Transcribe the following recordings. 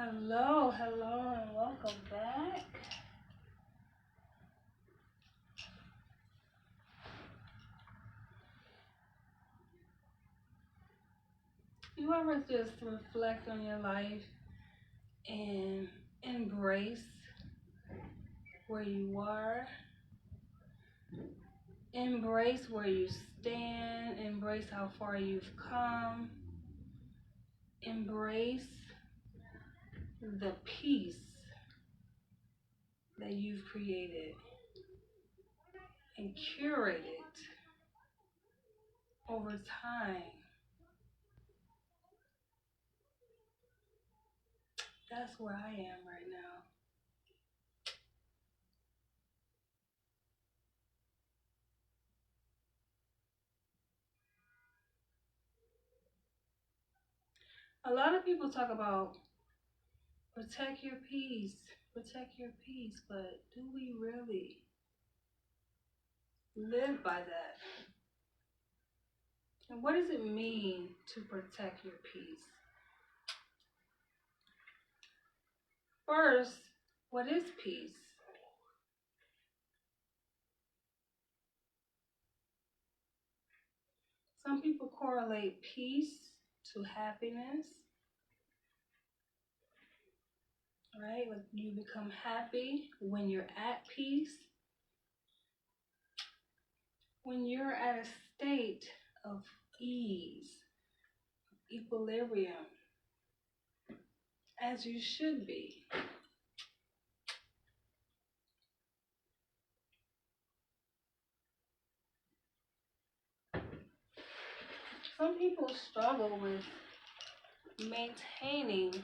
Hello, hello, and welcome back. You ever just reflect on your life and embrace where you are, embrace where you stand, embrace how far you've come, embrace the peace that you've created and curated over time? That's where I am right now. A lot of people talk about protect your peace, but do we really live by that? And what does it mean to protect your peace? First, what is peace? Some people correlate peace to happiness, right? Like you become happy when you're at peace, when you're at a state of ease, equilibrium, as you should be. Some people struggle with maintaining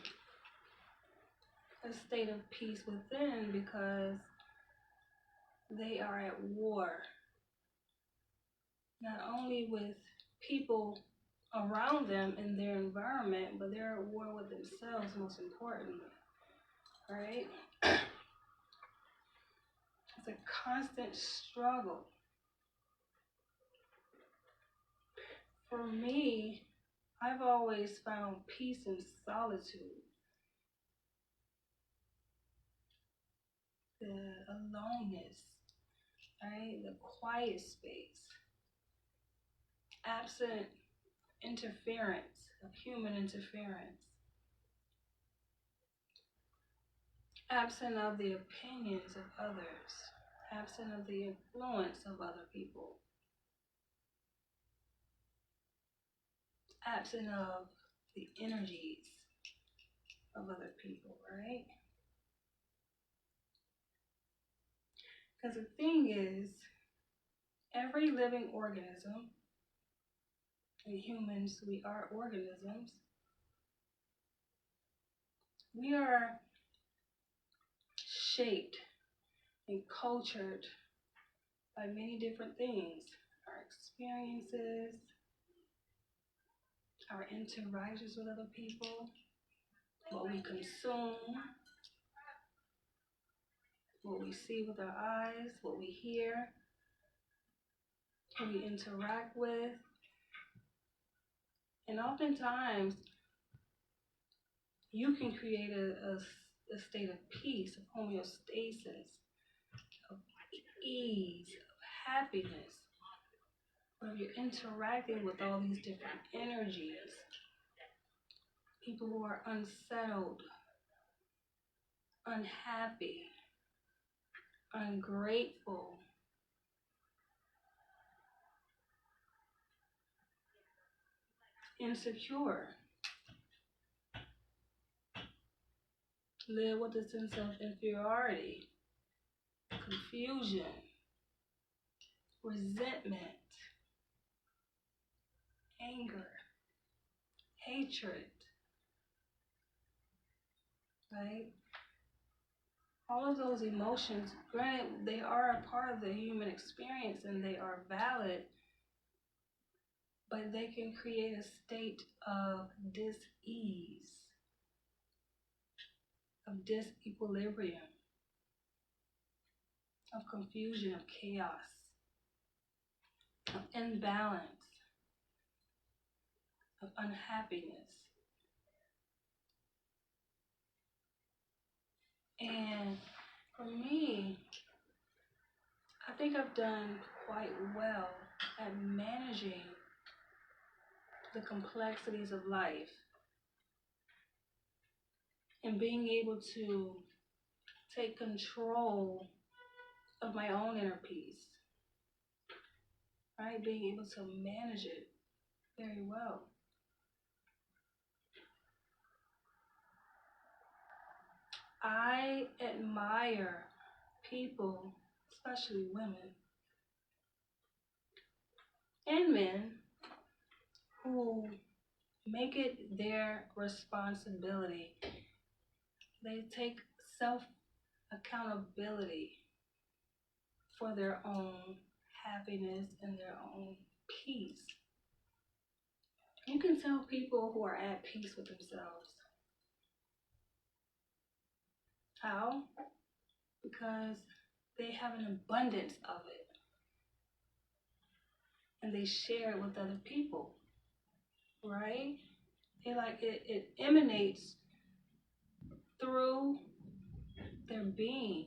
a state of peace within because they are at war, not only with people around them in their environment, but they're at war with themselves, most importantly, right? It's a constant struggle. For me, I've always found peace in solitude, the aloneness, right? The quiet space, absent interference of human interference, absent of the opinions of others, absent of the influence of other people, absent of the energies of other people, right? Because the thing is, every living organism, and humans, we are organisms, we are shaped and cultured by many different things: our experiences, our interactions with other people, what we consume, what we see with our eyes, what we hear, who we interact with. And oftentimes, you can create a state of peace, of homeostasis, of ease, of happiness, where you're interacting with all these different energies. People who are unsettled, unhappy, ungrateful, insecure, live with a sense of inferiority, confusion, resentment, anger, hatred, right? All of those emotions, granted, they are a part of the human experience and they are valid, but they can create a state of dis-ease, of disequilibrium, of confusion, of chaos, of imbalance, of unhappiness. And for me, I think I've done quite well at managing the complexities of life and being able to take control of my own inner peace, right? Being able to manage it very well. I admire people, especially women and men, who make it their responsibility. They take self accountability for their own happiness and their own peace. You can tell people who are at peace with themselves. How? Because they have an abundance of it and they share it with other people, right? It emanates through their being.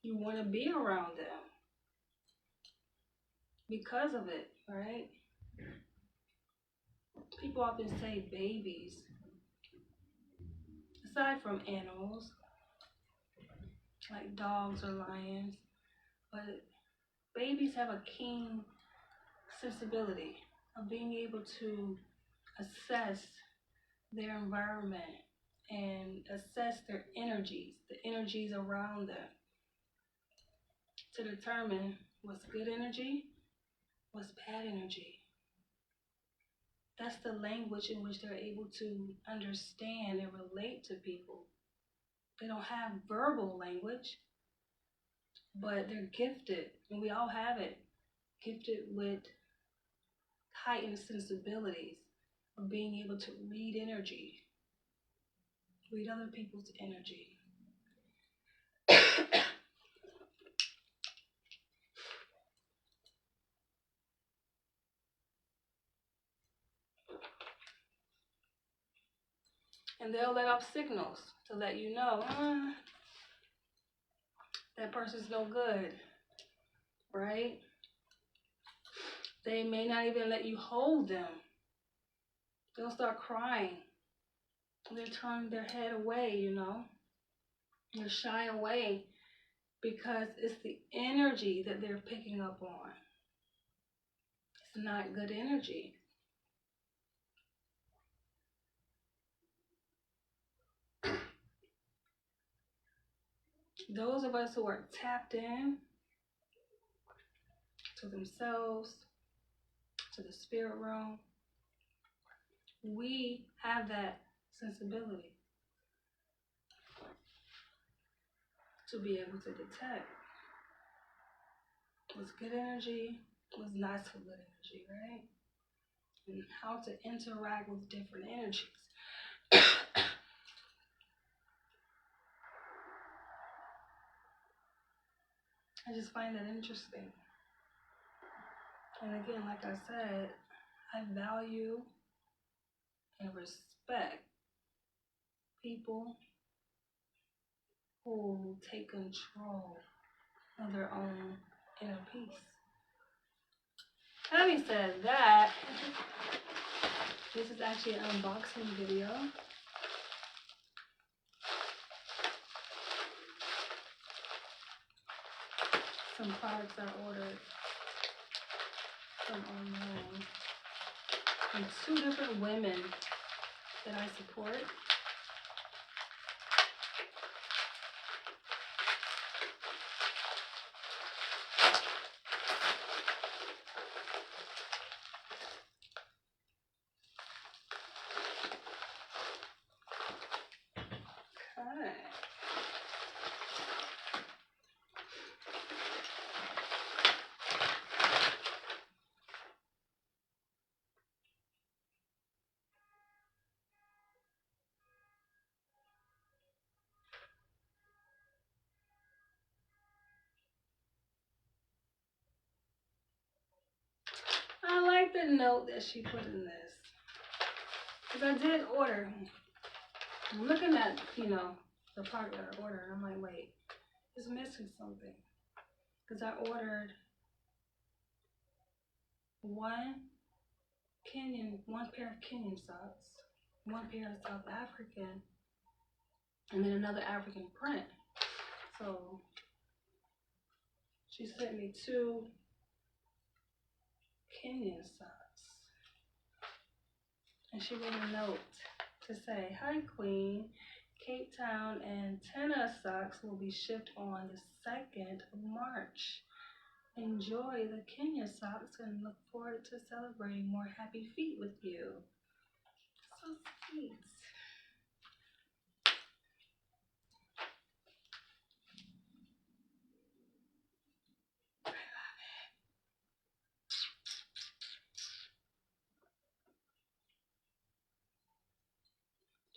You want to be around them because of it, right? People often say babies, aside from animals like dogs or lions, but babies have a keen sensibility of being able to assess their environment and assess their energies, the energies around them, to determine what's good energy, what's bad energy. That's the language in which they're able to understand and relate to people. They don't have verbal language, but they're gifted, and we all have it, gifted with heightened sensibilities of being able to read energy, read other people's energy. And they'll let off signals to let you know, that person's no good, right? They may not even let you hold them. They'll start crying. They'll turn their head away, They'll shy away because it's the energy that they're picking up on. It's not good energy. Those of us who are tapped in to themselves, to the spirit realm, we have that sensibility to be able to detect what's good energy, what's not so good energy, right? And how to interact with different energies. I just find that interesting. And again, like I said, I value and respect people who take control of their own inner peace. Having said that, this is actually an unboxing video. Some products I ordered from online from 2 different women that I support. Okay. I like the note that she put in this. Because I did order. I'm looking at, the product that I ordered, and I'm like, wait, it's missing something. Because I ordered one pair of Kenyan socks, one pair of South African, and then another African print. So she sent me 2 Kenyan socks. And she wrote a note to say, "Hi Queen, Cape Town antenna socks will be shipped on the 2nd of March. Enjoy the Kenya socks and look forward to celebrating more happy feet with you." So sweet.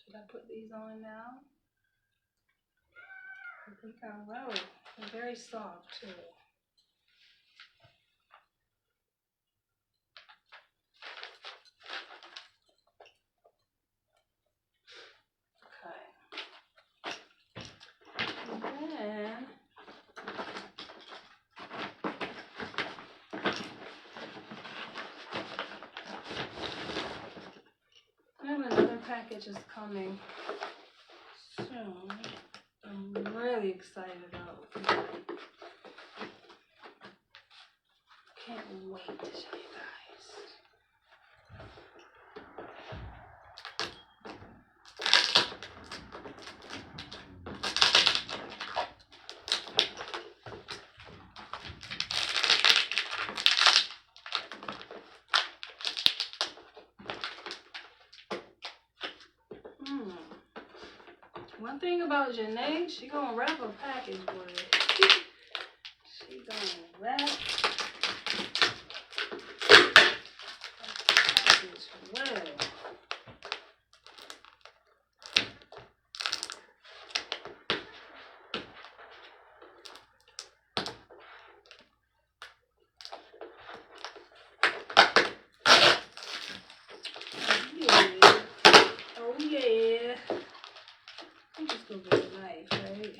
Should I put these on now? I think I will. They're very soft too. Okay. And then another package is coming soon. I'm really excited about it. Can't wait to show you guys. One thing about Janae, she gonna wrap a package for it. She gonna wrap a package well. Oh yeah. I'm just gonna get a knife, right?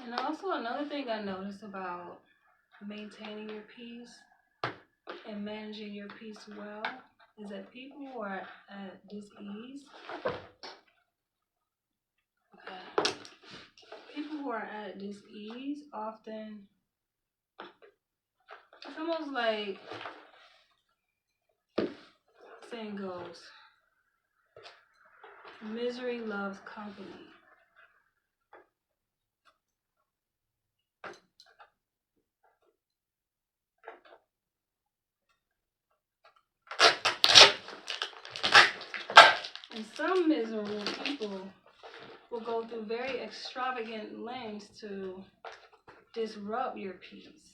And also another thing I noticed about maintaining your peace and managing your peace well is that people who are at dis-ease, people who are at dis-ease often, it's almost like saying goes, misery loves company. And some miserable people will go through very extravagant lengths to disrupt your peace.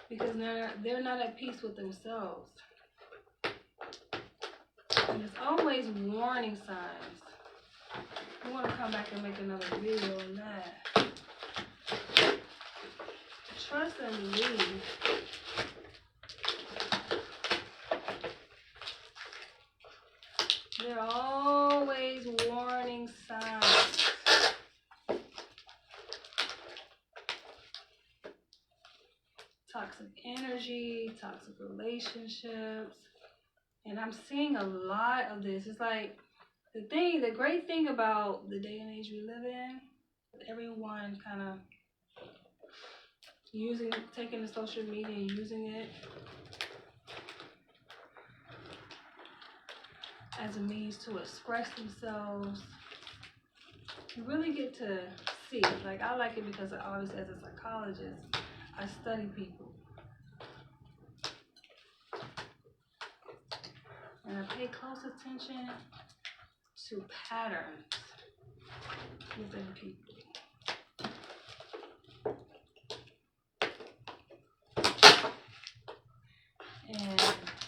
Because they're not at peace with themselves. And there's always warning signs. I want to come back and make another video on that. Trust and believe. There are always warning signs. Toxic energy, toxic relationships. And I'm seeing a lot of this. It's like the great thing about the day and age we live in, everyone kind of taking the social media and using it as a means to express themselves. You really get to see. Like, I like it because obviously as a psychologist, I study people. And I pay close attention to patterns. within people. And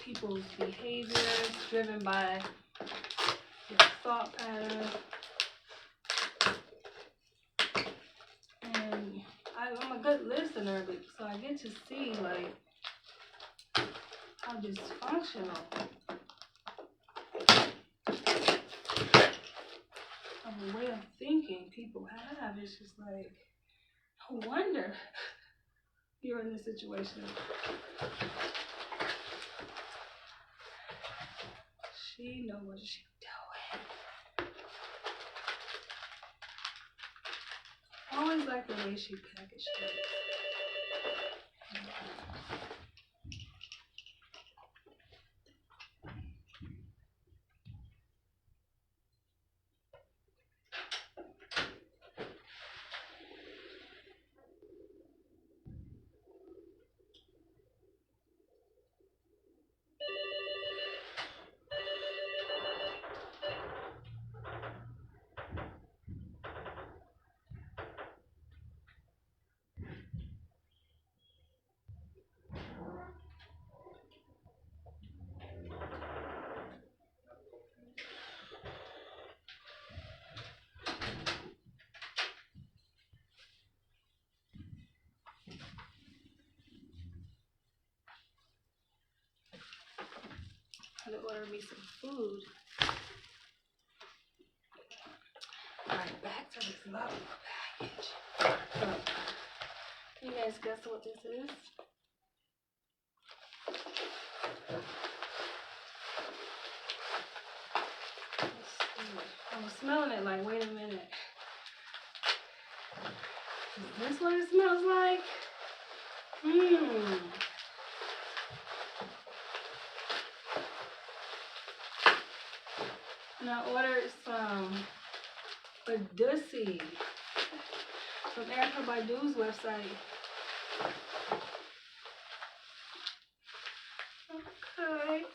people's behaviors driven by their thought pattern. And I'm a good listener, so I get to see like how dysfunctional of a way of thinking people have. It's just like, no wonder you're in this situation. She know what she's doing. I always like the way she packaged it. I'm gonna order me some food. Alright, back to this lovely package. Can you guys guess what this is? I'm smelling it like, wait a minute. Is this what it smells like? And I ordered some Badoosie from Erykah Badu's website. Okay.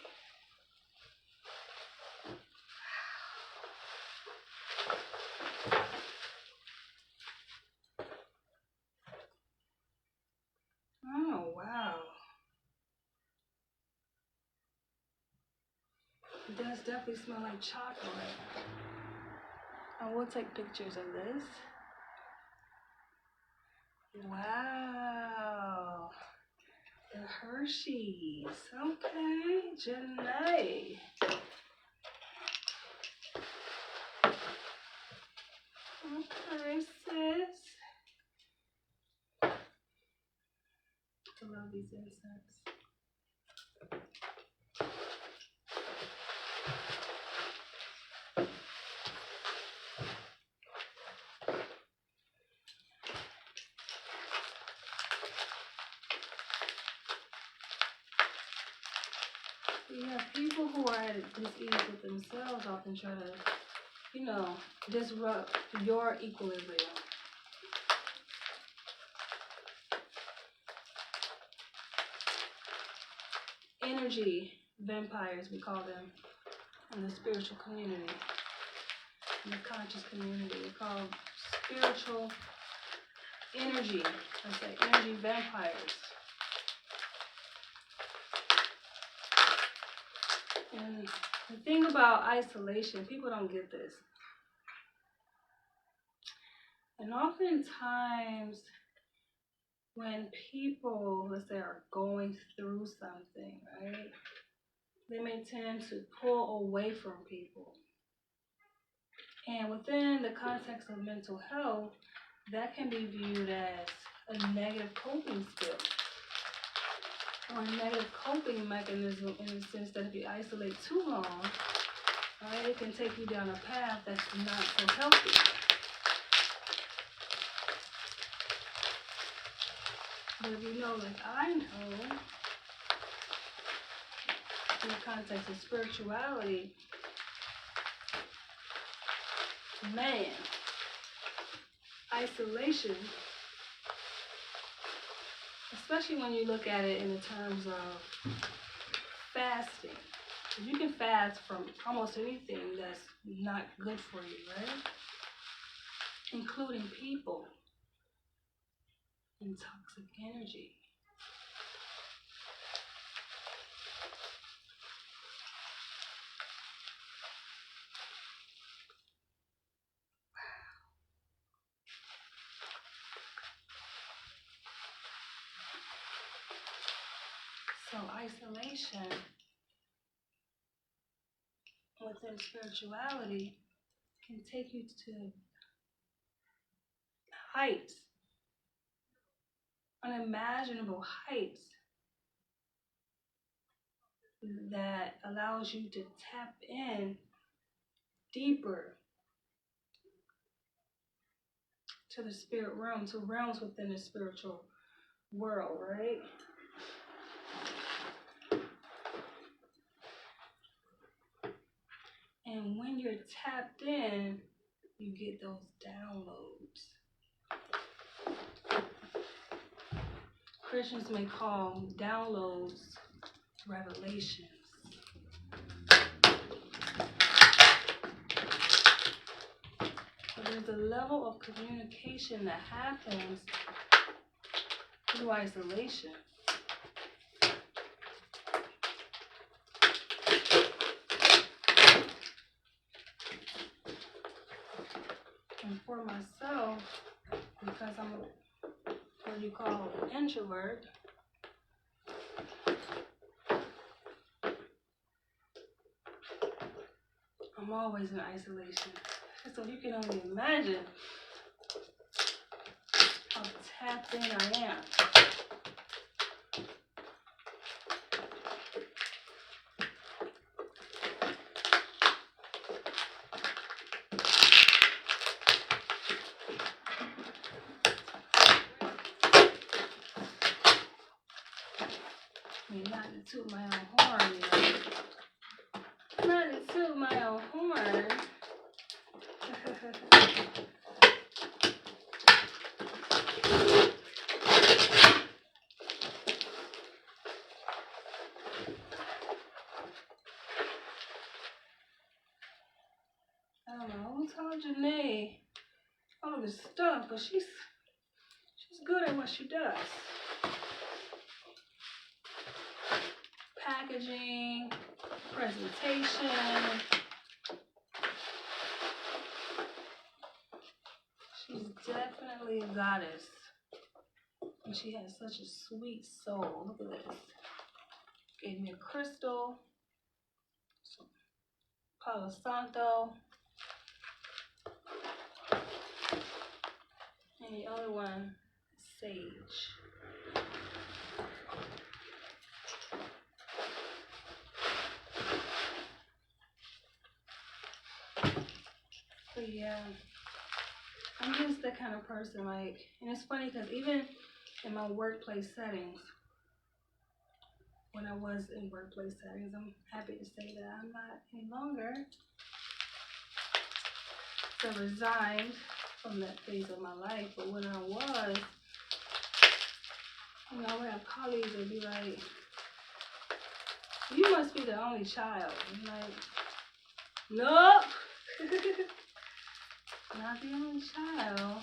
Oh, wow. It does definitely smell like chocolate. I will take pictures of this. Wow. The Hershey's. Okay, Janae. Okay, sis. I love these insects. Yeah, people who are at disease with themselves often try to, disrupt your equilibrium. Energy vampires, we call them in the spiritual community, in the conscious community. They're called spiritual energy vampires. And the thing about isolation, people don't get this. And oftentimes, when people, let's say, are going through something, right, they may tend to pull away from people. And within the context of mental health, that can be viewed as a negative coping skill or a negative coping mechanism, in the sense that if you isolate too long, right, it can take you down a path that's not so healthy. But if you know, like I know, in the context of spirituality, man, isolation, especially when you look at it in the terms of fasting. You can fast from almost anything that's not good for you, right? including people and toxic energy. So isolation within spirituality can take you to heights, unimaginable heights that allows you to tap in deeper to the spirit realm, to realms within the spiritual world, right? And when you're tapped in, you get those downloads. Christians may call downloads revelations. So there's a level of communication that happens through isolation. And for myself, because I'm what you call an introvert, I'm always in isolation. So you can only imagine how tapped in I am. I mean, not to toot my own horn, you know. Not to toot my own horn. I don't know who told Janae all this stuff, but she's good at what she does. Packaging, presentation. She's definitely a goddess. And she has such a sweet soul. Look at this. Gave me a crystal, some Palo Santo, and the other one, sage. But yeah, I'm just the kind of person, like, and it's funny because even in my workplace settings, when I was in workplace settings, I'm happy to say that I'm not any longer. So I resigned from that phase of my life, but when I was, you know, I would have colleagues that would be like, you must be the only child. I'm like, nope. Not the only child.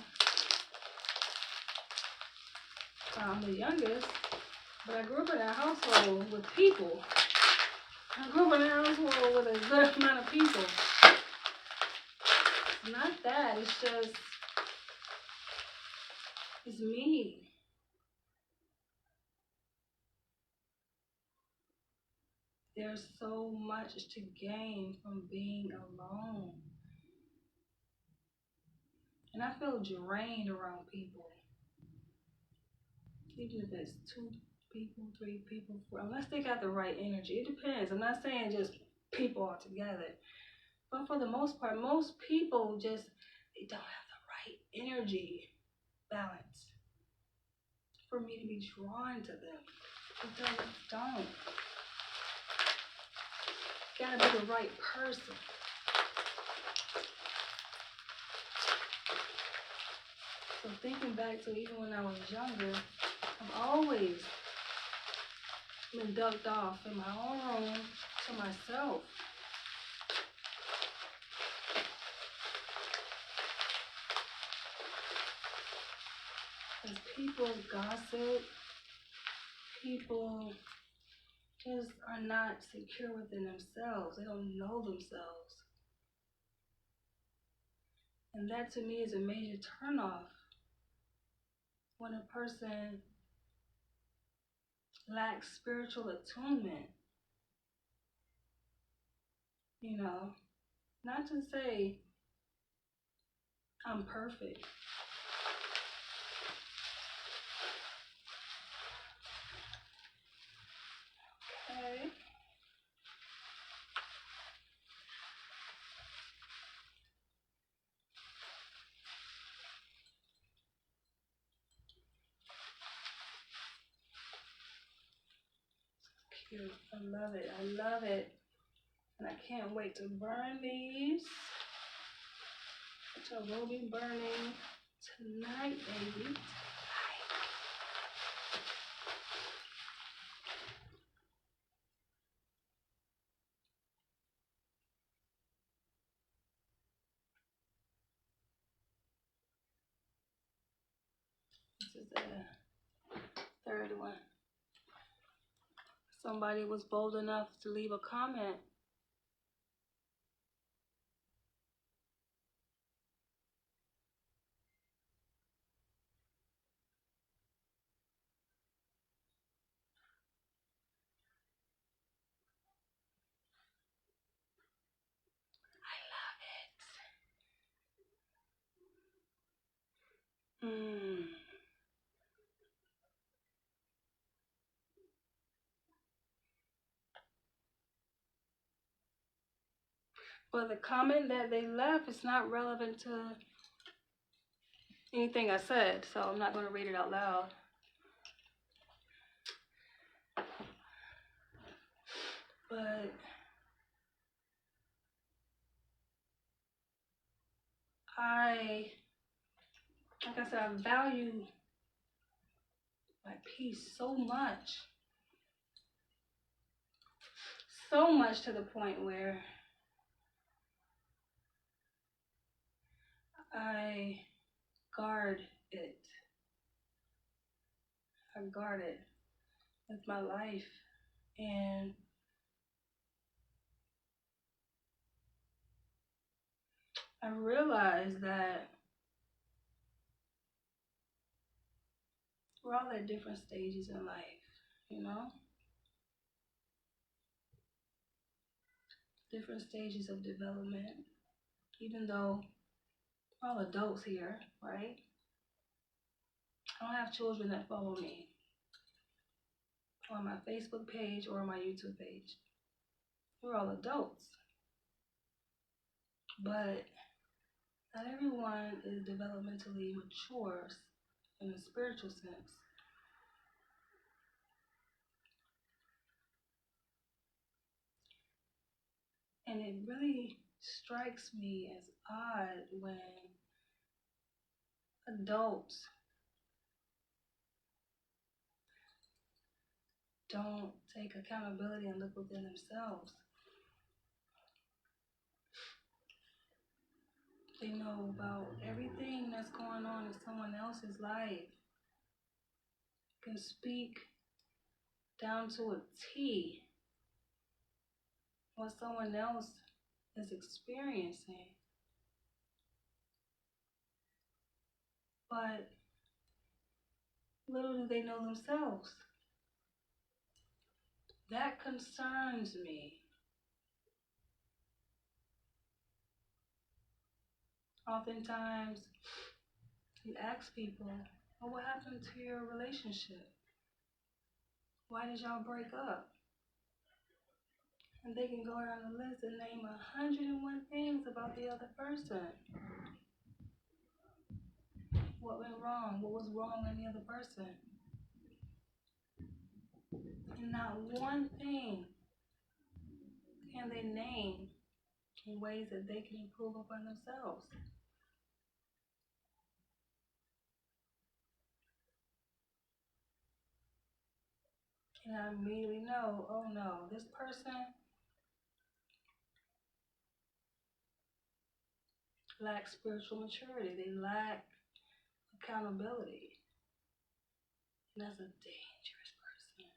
I'm the youngest, but I grew up in a household with people. I grew up in a household with a good amount of people. It's not that, it's just, it's me. There's so much to gain from being alone. And I feel drained around people. Even if it's 2 people, 3 people, 4, unless they got the right energy. It depends. I'm not saying just people all together. But for the most part, most people just, they don't have the right energy balance for me to be drawn to them. They don't. Gotta be the right person. So thinking back to even when I was younger, I've always been ducked off in my own room to myself. people gossip, people just are not secure within themselves. They don't know themselves. And that to me is a major turnoff when a person lacks spiritual attunement. You know, not to say I'm perfect. Okay. Cute. I love it. I love it. And I can't wait to burn these, which I will be burning tonight, baby. This is the third one. Somebody was bold enough to leave a comment. Mm. But the comment that they left is not relevant to anything I said, so I'm not going to read it out loud. But like I said, I value my peace so much to the point where I guard it. I guard it with my life. And I realize that we're all at different stages in life, you know? Different stages of development. Even though we're all adults here, right? I don't have children that follow me on my Facebook page or my YouTube page. We're all adults. But not everyone is developmentally mature in a spiritual sense. And it really strikes me as odd when adults don't take accountability and look within themselves. They know about everything that's going on in someone else's life. Can speak down to a T what someone else is experiencing. But little do they know themselves. That concerns me. Oftentimes, you ask people, well, what happened to your relationship? Why did y'all break up? And they can go down the list and name 101 things about the other person. What went wrong? What was wrong in the other person? And not one thing can they name in ways that they can improve upon themselves. And I immediately know, oh no, this person lacks spiritual maturity. They lack accountability. And that's a dangerous person.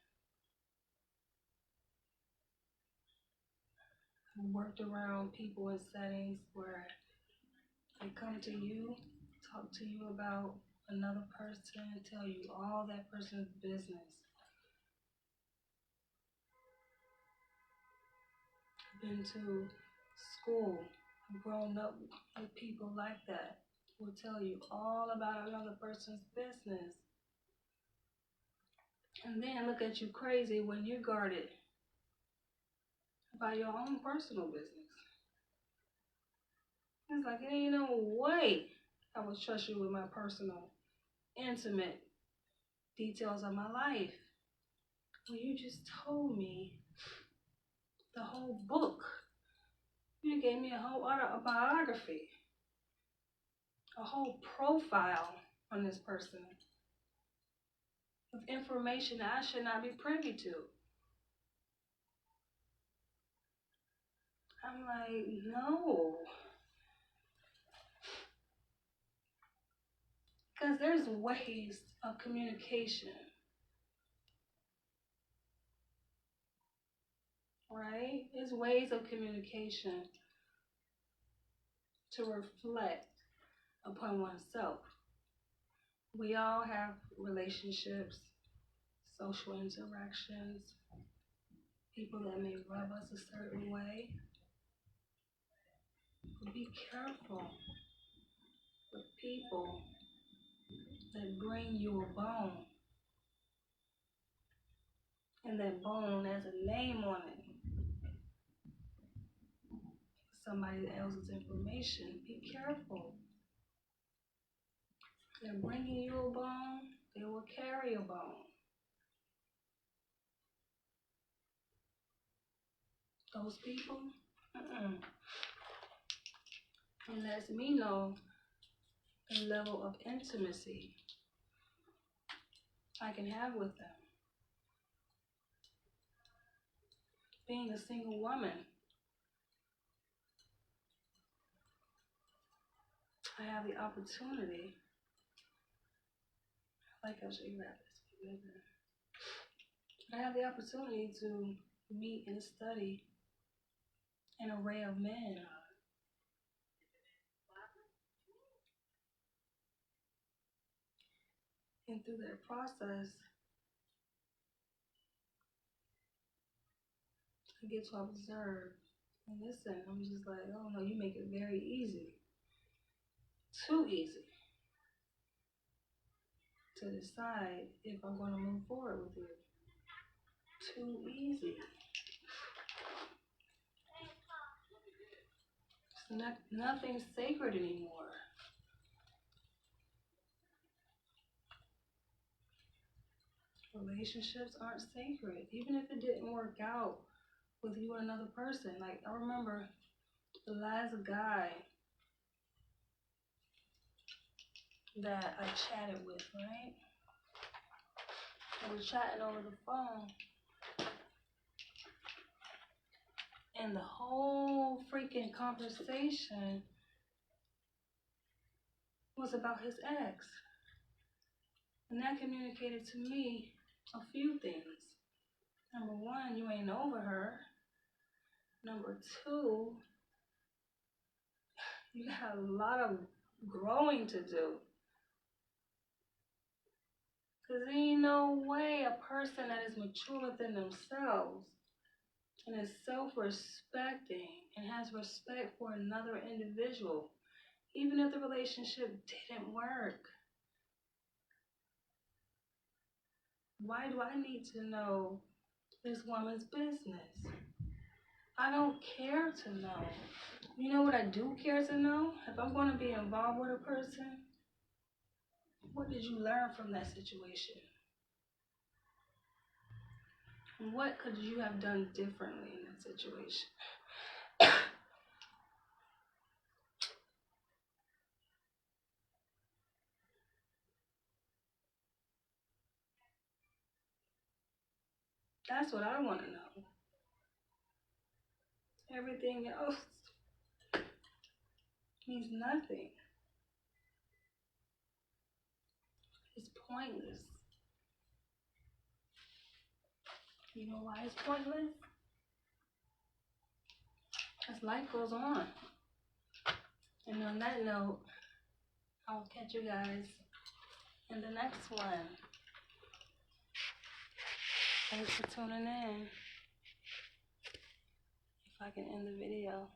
I've worked around people in settings where they come to you, talk to you about another person, tell you all that person's business. I've been to school, grown up with people like that who will tell you all about another person's business. And then look at you crazy when you're guarded by your own personal business. It's like, it ain't no way I would trust you with my personal, intimate details of my life. Well, you just told me the whole book. You gave me a whole autobiography, a whole profile on this person of information that I should not be privy to. I'm like, no. Because there's ways of communication, right? There's ways of communication to reflect upon oneself. We all have relationships, social interactions, people that may rub us a certain way. But be careful with people that bring you a bone, and that bone has a name on it. Somebody else's information. Be careful. They're bringing you a bone, they will carry a bone. Those people, it lets me know the level of intimacy I can have with them. Being a single woman, I have the opportunity, like I should wrap this. I have the opportunity to meet and study an array of men. And through that process, I get to observe and listen. I'm just like, oh no, you make it very easy. Too easy to decide if I'm going to move forward with you. Too easy. Nothing's sacred anymore. Relationships aren't sacred. Even if it didn't work out with you and another person. Like, I remember the last guy that I chatted with, right? I was chatting over the phone. And the whole freaking conversation was about his ex. And that communicated to me a few things. Number one, you ain't over her. Number two, you got a lot of growing to do. Because there ain't no way a person that is mature within themselves and is self-respecting and has respect for another individual, even if the relationship didn't work, why do I need to know this woman's business? I don't care to know. You know what I do care to know? If I'm going to be involved with a person, what did you learn from that situation? And what could you have done differently in that situation? That's what I want to know. Everything else means nothing. It's pointless. You know why it's pointless? Because life goes on. And on that note, I'll catch you guys in the next one. Thanks for tuning in. If I can end the video.